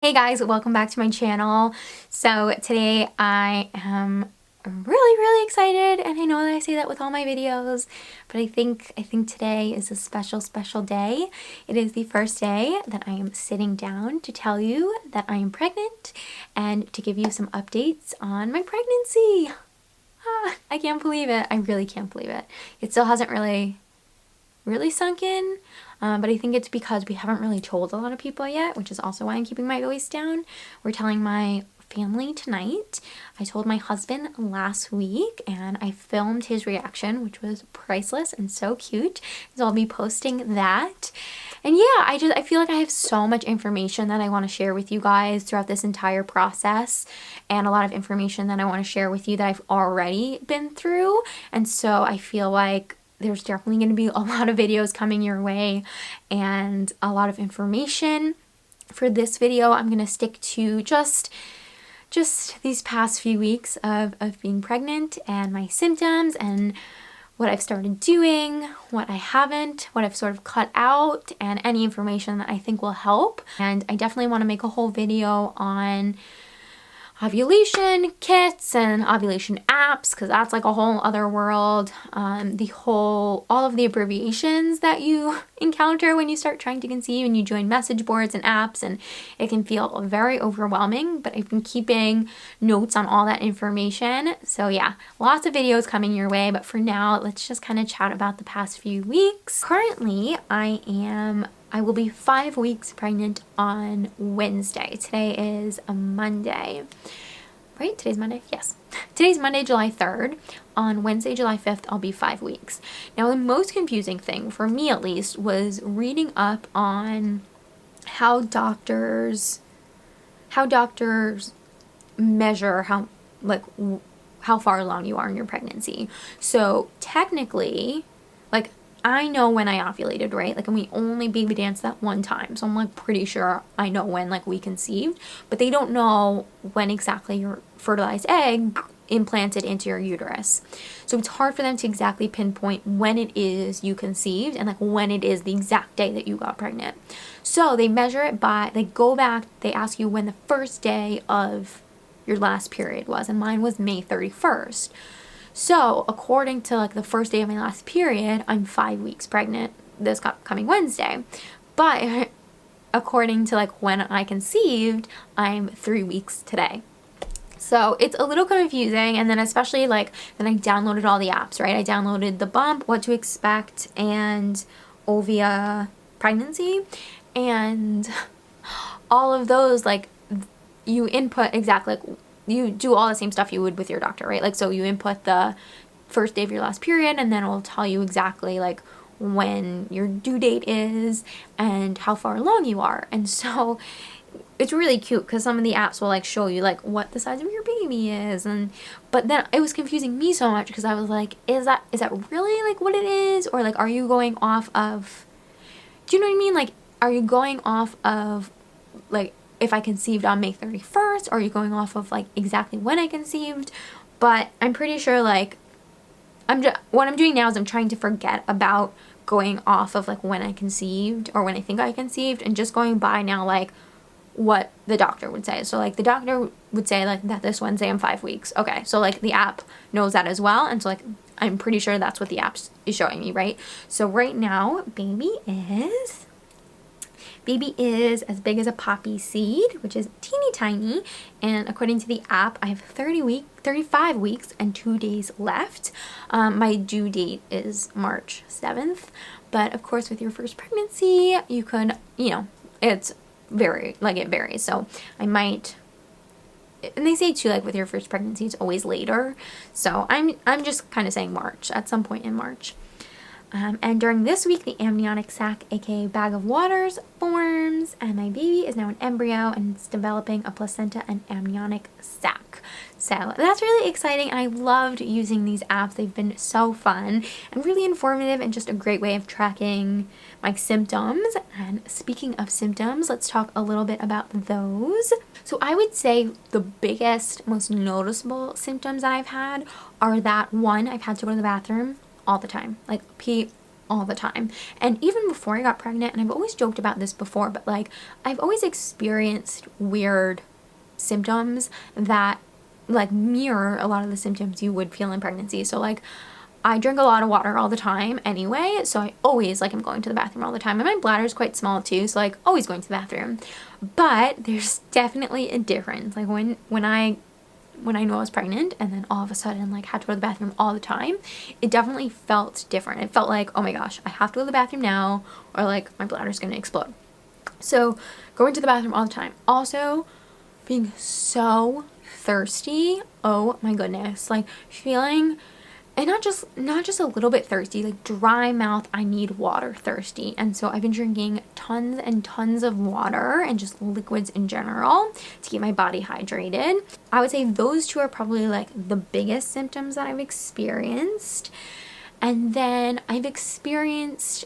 Hey guys, welcome back to my channel. So today I am really excited, and I know that I say that with all my videos, but I think today is a special day. It is the first day that I am sitting down to tell you that I am pregnant and to give you some updates on my pregnancy. I can't believe it. I really can't believe it. It still hasn't really sunk in. But I think it's because we haven't really told a lot of people yet, which is also why I'm keeping my voice down. We're telling my family tonight. I told my husband last week and I filmed his reaction, which was priceless and so cute. So I'll be posting that. And yeah, I feel like I have so much information that I want to share with you guys throughout this entire process, and a lot of information that I want to share with you that I've already been through. And so I feel like there's definitely going to be a lot of videos coming your way and a lot of information. For this video, I'm going to stick to just these past few weeks of being pregnant and my symptoms and what I've started doing, what I haven't, what I've sort of cut out, and any information that I think will help. And I definitely want to make a whole video on ovulation kits and ovulation apps, because that's like a whole other world. All of the abbreviations that you encounter when you start trying to conceive and you join message boards and apps, and it can feel very overwhelming, but I've been keeping notes on all that information. So yeah, lots of videos coming your way, but for now, let's just kind of chat about the past few weeks. Currently, I will be 5 weeks pregnant on Wednesday. Today is a Monday, right? Today's Monday? Yes. Today's Monday, July 3rd. On Wednesday, July 5th, I'll be 5 weeks. Now, the most confusing thing, for me at least, was reading up on how doctors measure how far along you are in your pregnancy. So technically, like, I know when I ovulated, right? Like, and we only baby danced that one time. So I'm like pretty sure I know when like we conceived, but they don't know when exactly your fertilized egg implanted into your uterus. So it's hard for them to exactly pinpoint when it is you conceived and like when it is the exact day that you got pregnant. So they measure it by, they go back, they ask you when the first day of your last period was, and mine was May 31st. So according to like the first day of my last period, I'm 5 weeks pregnant this coming Wednesday. But according to like when I conceived, I'm 3 weeks today. So it's a little confusing. And then especially like, then I downloaded all the apps, right? I downloaded The Bump, What to Expect, and Ovia Pregnancy. And all of those, like, you input exactly, like, you do all the same stuff you would with your doctor, right? Like, so you input the first day of your last period, and then it will tell you exactly like when your due date is and how far along you are. And so it's really cute because some of the apps will like show you like what the size of your baby is, but then it was confusing me so much because I was like, is that really like what it is, or like are you going off of, do you know what I mean? Like, are you going off of like if I conceived on May 31st, or are you going off of like exactly when I conceived? But I'm pretty sure like what I'm doing now is I'm trying to forget about going off of like when I conceived or when I think I conceived, and just going by now like what the doctor would say. So like the doctor would say like that this Wednesday I'm 5 weeks. Okay, so like the app knows that as well, and so like I'm pretty sure that's what the app is showing me, right? So right now baby is as big as a poppy seed, which is teeny tiny, and according to the app I have 35 weeks and 2 days left. My due date is March 7th, but of course with your first pregnancy you could, you know, it varies. So I might, and they say too, like with your first pregnancy it's always later, so I'm just kind of saying March, at some point in March. And during this week, the amniotic sac, aka bag of waters, forms, and my baby is now an embryo and it's developing a placenta and amniotic sac. So that's really exciting, and I loved using these apps. They've been so fun and really informative, and just a great way of tracking my symptoms. And speaking of symptoms, let's talk a little bit about those. So I would say the biggest, most noticeable symptoms I've had are that, one, I've had to go to the bathroom all the time, like pee all the time. And even before I got pregnant, and I've always joked about this before, but like I've always experienced weird symptoms that like mirror a lot of the symptoms you would feel in pregnancy. So like I drink a lot of water all the time anyway, so I always like am going to the bathroom all the time, and my bladder is quite small too, so like always going to the bathroom. But there's definitely a difference. Like when I knew I was pregnant and then all of a sudden like had to go to the bathroom all the time, it definitely felt different. It felt like, oh my gosh, I have to go to the bathroom now or like my bladder's gonna explode. So going to the bathroom all the time. Also being so thirsty. Oh my goodness. Like feeling, and not just a little bit thirsty, like dry mouth, I need water thirsty. And so I've been drinking tons and tons of water and just liquids in general to keep my body hydrated. I would say those two are probably like the biggest symptoms that I've experienced. And then I've experienced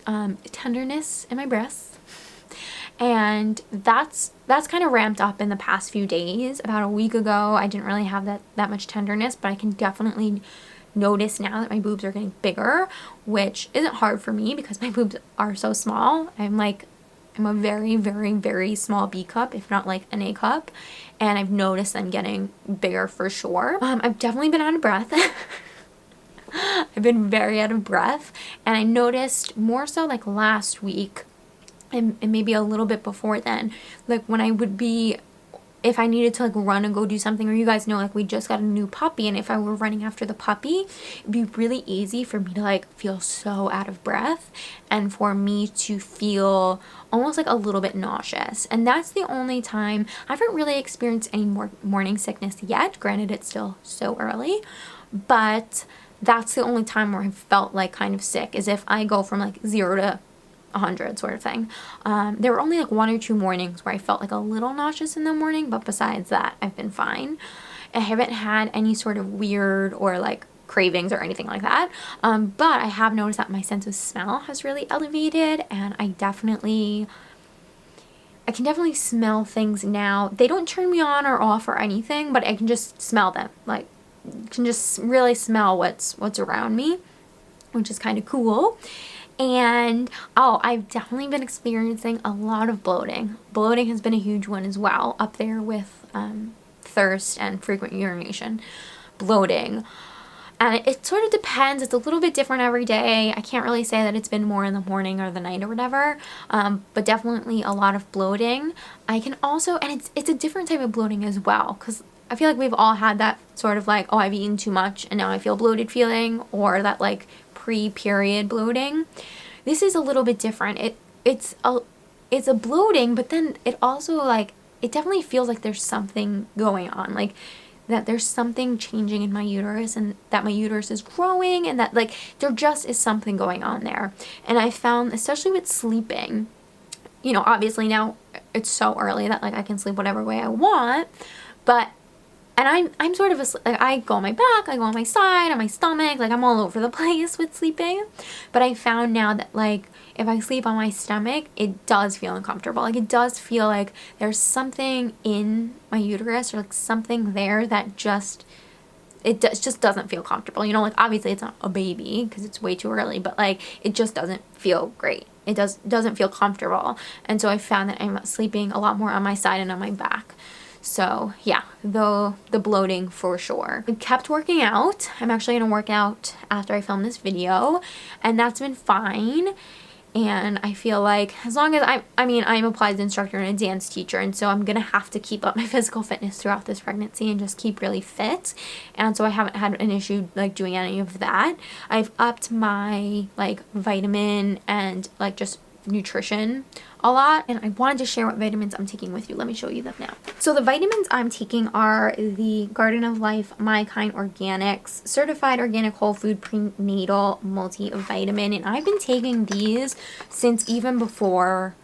tenderness in my breasts. And that's kind of ramped up in the past few days. About a week ago, I didn't really have that much tenderness, but I can definitely notice now that my boobs are getting bigger, which isn't hard for me because my boobs are so small. I'm a very, very, very small B cup, if not like an A cup, and I've noticed them getting bigger for sure. I've definitely been out of breath. I've been very out of breath, and I noticed more so like last week and maybe a little bit before then, like when I would be, if I needed to like run and go do something, or you guys know like we just got a new puppy, and if I were running after the puppy, it'd be really easy for me to like feel so out of breath and for me to feel almost like a little bit nauseous. And that's the only time. I haven't really experienced any more morning sickness yet. Granted, it's still so early, but that's the only time where I felt like kind of sick, is if I go from like 0 to 100 sort of thing. There were only like 1 or 2 mornings where I felt like a little nauseous in the morning, but besides that, I've been fine. I haven't had any sort of weird or like cravings or anything like that. But I have noticed that my sense of smell has really elevated, and I can definitely smell things now. They don't turn me on or off or anything, but I can just smell them. Like, can just really smell what's around me, which is kind of cool. And I've definitely been experiencing a lot of bloating. Bloating has been a huge one as well, up there with thirst and frequent urination. Bloating. And it sort of depends. It's a little bit different every day. I can't really say that it's been more in the morning or the night or whatever, but definitely a lot of bloating. I can also, and it's a different type of bloating as well, because I feel like we've all had that sort of like, oh, I've eaten too much and now I feel bloated feeling, or that like pre-period bloating. This is a little bit different. It's a bloating, but then it also like, it definitely feels like there's something going on, like that there's something changing in my uterus, and that my uterus is growing, and that like there just is something going on there. And I found, especially with sleeping, you know, obviously now it's so early that like I can sleep whatever way I want, but and I'm sort of like, I go on my back, I go on my side, on my stomach, like I'm all over the place with sleeping. But I found now that like if I sleep on my stomach, it does feel uncomfortable. Like it does feel like there's something in my uterus, or like something there that just doesn't feel comfortable. You know, like obviously it's not a baby because it's way too early, but like it just doesn't feel great. It doesn't feel comfortable. And so I found that I'm sleeping a lot more on my side and on my back. So yeah, the bloating for sure. I kept working out. I'm actually gonna work out after I film this video, and that's been fine. And I feel like as long as I'm a Pilates instructor and a dance teacher, and so I'm gonna have to keep up my physical fitness throughout this pregnancy and just keep really fit. And so I haven't had an issue like doing any of that. I've upped my like vitamin and like just nutrition a lot, and I wanted to share what vitamins I'm taking with you. Let me show you them now. So the vitamins I'm taking are the Garden of Life mykind Organics Certified Organic Whole Food Prenatal Multivitamin, and I've been taking these since even before,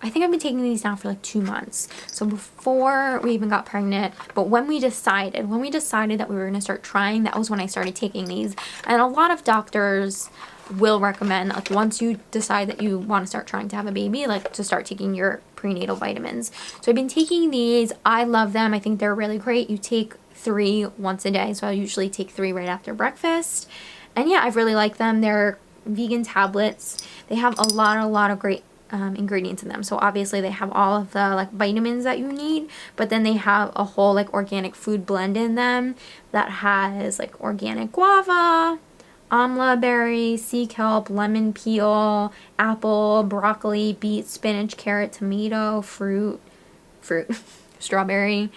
I think I've been taking these now for like 2 months. So before we even got pregnant, but when we decided that we were going to start trying, that was when I started taking these. And a lot of doctors will recommend, like once you decide that you want to start trying to have a baby, like to start taking your prenatal vitamins. So I've been taking these. I love them. I think they're really great. You take 3 once a day. So I usually take 3 right after breakfast. And yeah, I've really liked them. They're vegan tablets. They have a lot of great ingredients in them. So obviously they have all of the like vitamins that you need, but then they have a whole like organic food blend in them that has like organic guava, amla berry, sea kelp, lemon peel, apple, broccoli, beet, spinach, carrot, tomato, fruit, strawberry,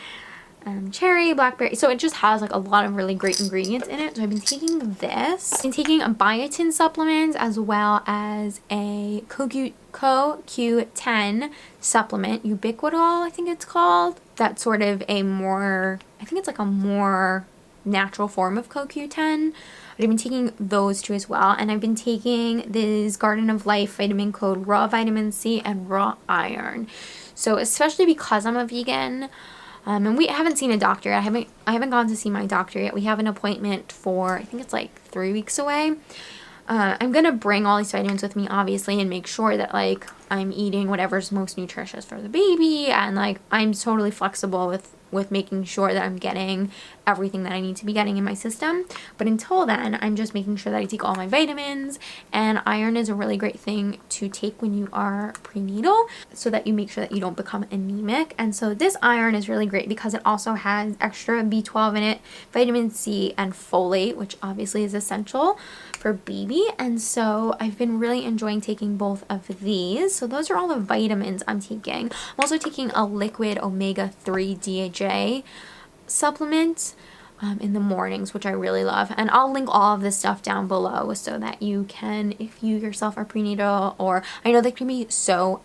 cherry, blackberry. So it just has like a lot of really great ingredients in it. So I've been taking this. I've been taking a biotin supplement as well as a CoQ10 supplement, Ubiquinol I think it's called. That's sort of a more, I think it's like a more natural form of CoQ10. I've been taking those two as well, and I've been taking this Garden of Life vitamin code raw vitamin C and raw iron. So especially because I'm a vegan, and we haven't seen a doctor. I haven't gone to see my doctor yet. We have an appointment for, I think it's like 3 weeks away. I'm gonna bring all these vitamins with me, obviously, and make sure that like I'm eating whatever's most nutritious for the baby, and like I'm totally flexible with making sure that I'm getting everything that I need to be getting in my system. But until then, I'm just making sure that I take all my vitamins, and iron is a really great thing to take when you are prenatal so that you make sure that you don't become anemic. And so this iron is really great because it also has extra B12 in it, vitamin C, and folate, which obviously is essential for baby. And so I've been really enjoying taking both of these. So those are all the vitamins I'm taking. I'm also taking a liquid omega-3 DHA supplement in the mornings, which I really love. And I'll link all of this stuff down below so that you can, if you yourself are prenatal, or I know that can be so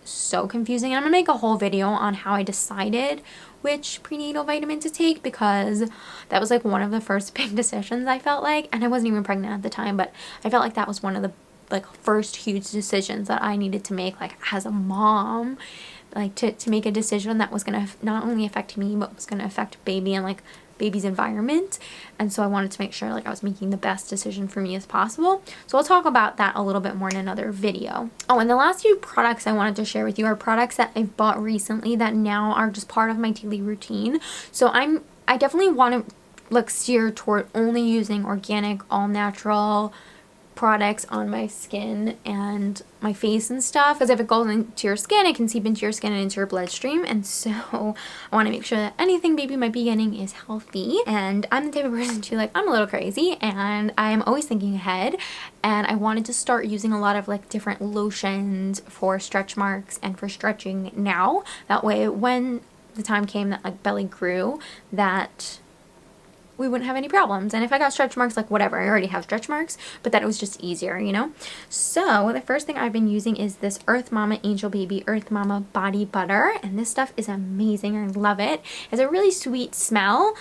confusing. And I'm gonna make a whole video on how I decided which prenatal vitamin to take, because that was like one of the first big decisions I felt like, and I wasn't even pregnant at the time, but I felt like that was one of the like first huge decisions that I needed to make, like as a mom, like to make a decision that was gonna not only affect me but was gonna affect baby and like baby's environment. And so I wanted to make sure like I was making the best decision for me as possible. So I'll talk about that a little bit more in another video. Oh, and the last few products I wanted to share with you are products that I've bought recently that now are just part of my daily routine. So I definitely want to like steer toward only using organic, all natural products on my skin and my face and stuff, because if it goes into your skin, it can seep into your skin and into your bloodstream. And so I want to make sure that anything baby might be getting is healthy. And I'm the type of person to like, I'm a little crazy and I'm always thinking ahead, and I wanted to start using a lot of like different lotions for stretch marks and for stretching now. That way when the time came that like belly grew, that we wouldn't have any problems. And if I got stretch marks, like whatever, I already have stretch marks, but that it was just easier, you know? So the first thing I've been using is this Earth Mama Angel Baby Earth Mama Body Butter, and this stuff is amazing. I love it. It has a really sweet smell,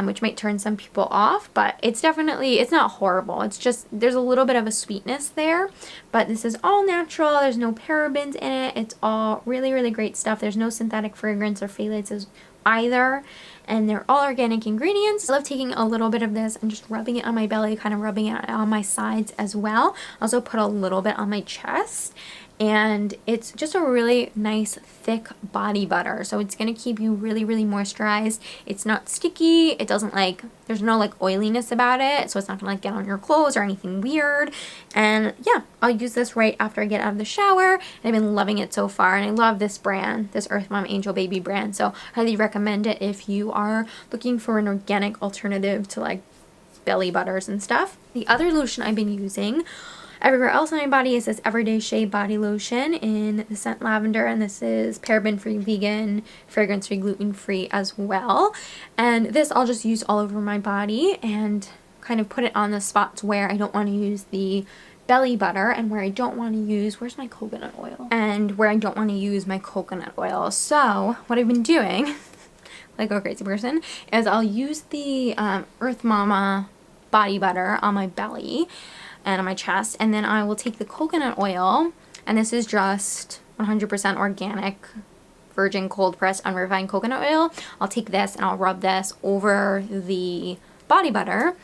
which might turn some people off, but it's definitely, it's not horrible. It's just, there's a little bit of a sweetness there, but this is all natural. There's no parabens in it. It's all really great stuff. There's no synthetic fragrance or phthalates either, and they're all organic ingredients. I love taking a little bit of this and just rubbing it on my belly, kind of rubbing it on my sides as well. I also put a little bit on my chest, and it's just a really nice thick body butter, so it's gonna keep you really moisturized. It's not sticky, it doesn't like, there's no like oiliness about it, so it's not gonna like get on your clothes or anything weird. And yeah, I'll use this right after I get out of the shower, and I've been loving it so far. And I love this brand, this Earth Mom Angel Baby brand, so highly recommend it if you are looking for an organic alternative to like belly butters and stuff. The other lotion I've been using everywhere else on my body is this Everyday Shea Body Lotion in the scent lavender, and this is paraben-free, vegan, fragrance-free, gluten-free as well. And this I'll just use all over my body and kind of put it on the spots where I don't want to use the belly butter, and where I don't want to use, where's my coconut oil? And where I don't want to use my coconut oil. So what I've been doing, like a crazy person, is I'll use the Earth Mama body butter on my belly and on my chest, and then I will take the coconut oil, and this is just 100% organic, virgin, cold pressed, unrefined coconut oil. I'll take this and I'll rub this over the body butter,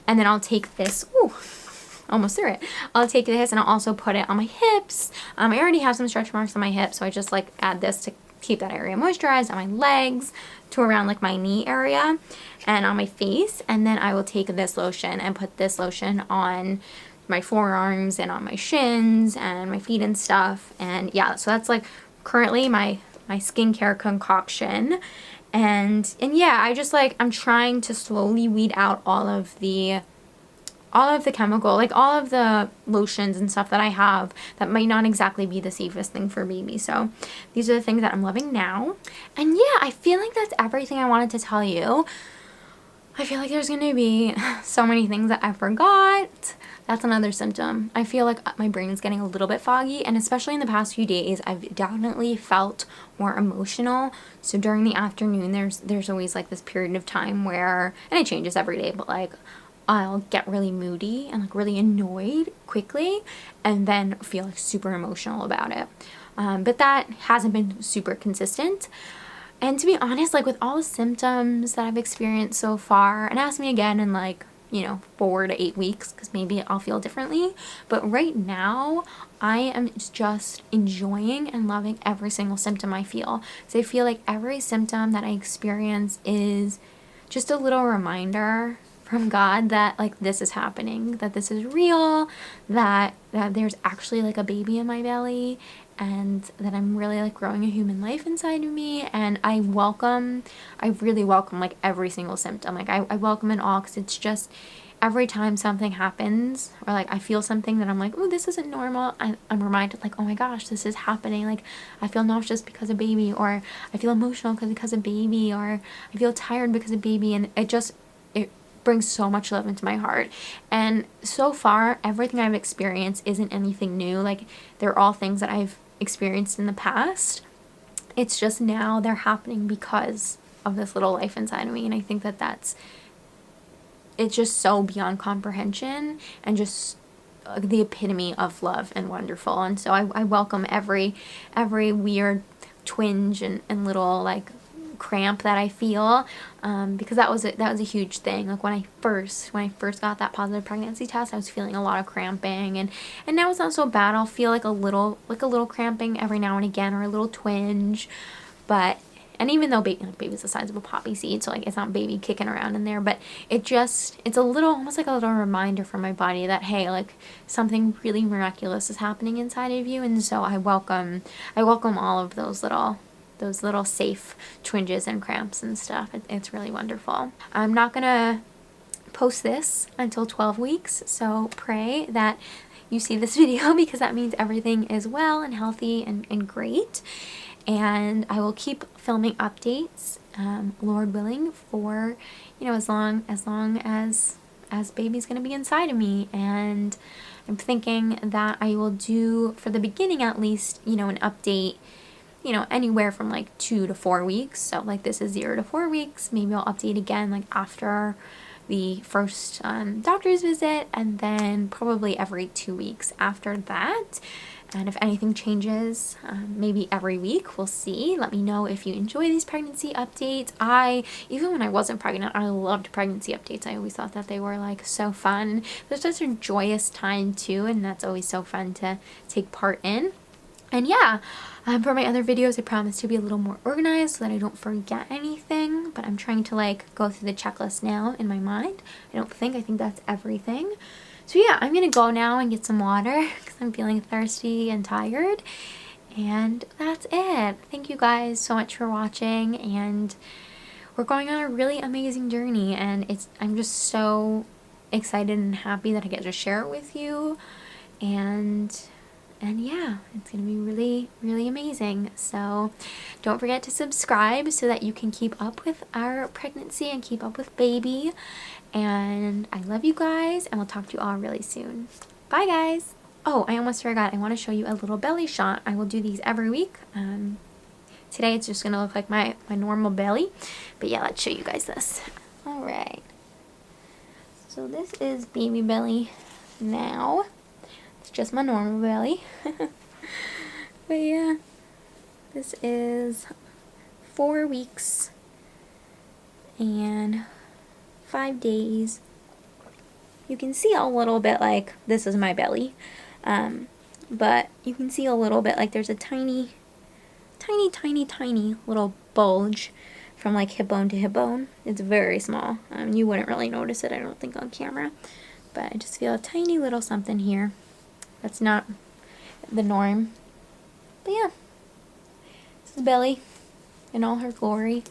and then I'll take this, ooh, almost threw it. I'll take this and I'll also put it on my hips. I already have some stretch marks on my hips, so I just like add this to keep that area moisturized, on my legs to around like my knee area, and on my face. And then I will take this lotion and put this lotion on my forearms and on my shins and my feet and stuff. And yeah, so that's like currently my skincare concoction. And yeah, I just like, I'm trying to slowly weed out all of the chemical, like all of the lotions and stuff that I have that might not exactly be the safest thing for baby. So these are the things that I'm loving now. And yeah, I feel like that's everything I wanted to tell you. I feel like there's gonna be so many things that I forgot. That's another symptom. I feel like my brain is getting a little bit foggy, and especially in the past few days, I've definitely felt more emotional. So during the afternoon, there's always like this period of time where, and it changes every day, but like I'll get really moody and like really annoyed quickly, and then feel like super emotional about it. But that hasn't been super consistent. And to be honest, like with all the symptoms that I've experienced so far, and ask me again in like, you know, 4 to 8 weeks, because maybe I'll feel differently. But right now, I am just enjoying and loving every single symptom I feel. So I feel like every symptom that I experience is just a little reminder from God that like this is happening, that this is real, that there's actually like a baby in my belly, and that I'm really like growing a human life inside of me. And I really welcome like every single symptom. Like I welcome it all, because it's just every time something happens or like I feel something that I'm like, oh, this isn't normal, I'm reminded like, oh my gosh, this is happening. Like I feel nauseous because of baby, or I feel emotional because of baby, or I feel tired because of baby. And it brings so much love into my heart. And so far, everything I've experienced isn't anything new. Like they're all things that I've experienced in the past. It's just now they're happening because of this little life inside of me. And I think that it's just so beyond comprehension, and just the epitome of love and wonderful. And so I welcome every weird twinge and little like cramp that I feel, because that was a huge thing. Like when I first got that positive pregnancy test, I was feeling a lot of cramping, and now it's not so bad. I'll feel like a little cramping every now and again, or a little twinge. But and even though baby's the size of a poppy seed, so like it's not baby kicking around in there, but it's a little, almost like a little reminder for my body that hey, like something really miraculous is happening inside of you. And so I welcome all of those little safe twinges and cramps and stuff. It's really wonderful. I'm not gonna post this until 12 weeks, so pray that you see this video, because that means everything is well and healthy and great. And I will keep filming updates, Lord willing, for, you know, as long as baby's gonna be inside of me. And I'm thinking that I will do, for the beginning at least, you know, an update, you know, anywhere from like 2 to 4 weeks. So like this is 0 to 4 weeks. Maybe I'll update again like after the first doctor's visit, and then probably every 2 weeks after that. And if anything changes, maybe every week, we'll see. Let me know if you enjoy these pregnancy updates. Even when I wasn't pregnant, I loved pregnancy updates. I always thought that they were like so fun. There's such a joyous time too, and that's always so fun to take part in. And yeah, for my other videos, I promise to be a little more organized so that I don't forget anything. But I'm trying to like go through the checklist now in my mind. I think that's everything. So yeah, I'm gonna go now and get some water because I'm feeling thirsty and tired. And that's it. Thank you guys so much for watching, and we're going on a really amazing journey, and I'm just so excited and happy that I get to share it with you. And yeah, it's gonna be really, really amazing. So don't forget to subscribe so that you can keep up with our pregnancy and keep up with baby. And I love you guys, and we'll talk to you all really soon. Bye guys. Oh, I almost forgot. I want to show you a little belly shot. I will do these every week. Today it's just gonna look like my normal belly, but yeah, let's show you guys this. All right. So this is baby belly now. It's just my normal belly. But yeah, this is 4 weeks and 5 days. You can see a little bit like this is my belly, but you can see a little bit like there's a tiny little bulge from like hip bone to hip bone. It's very small. You wouldn't really notice it, I don't think, on camera, but I just feel a tiny little something here. That's not the norm. But yeah, this is Belly in all her glory.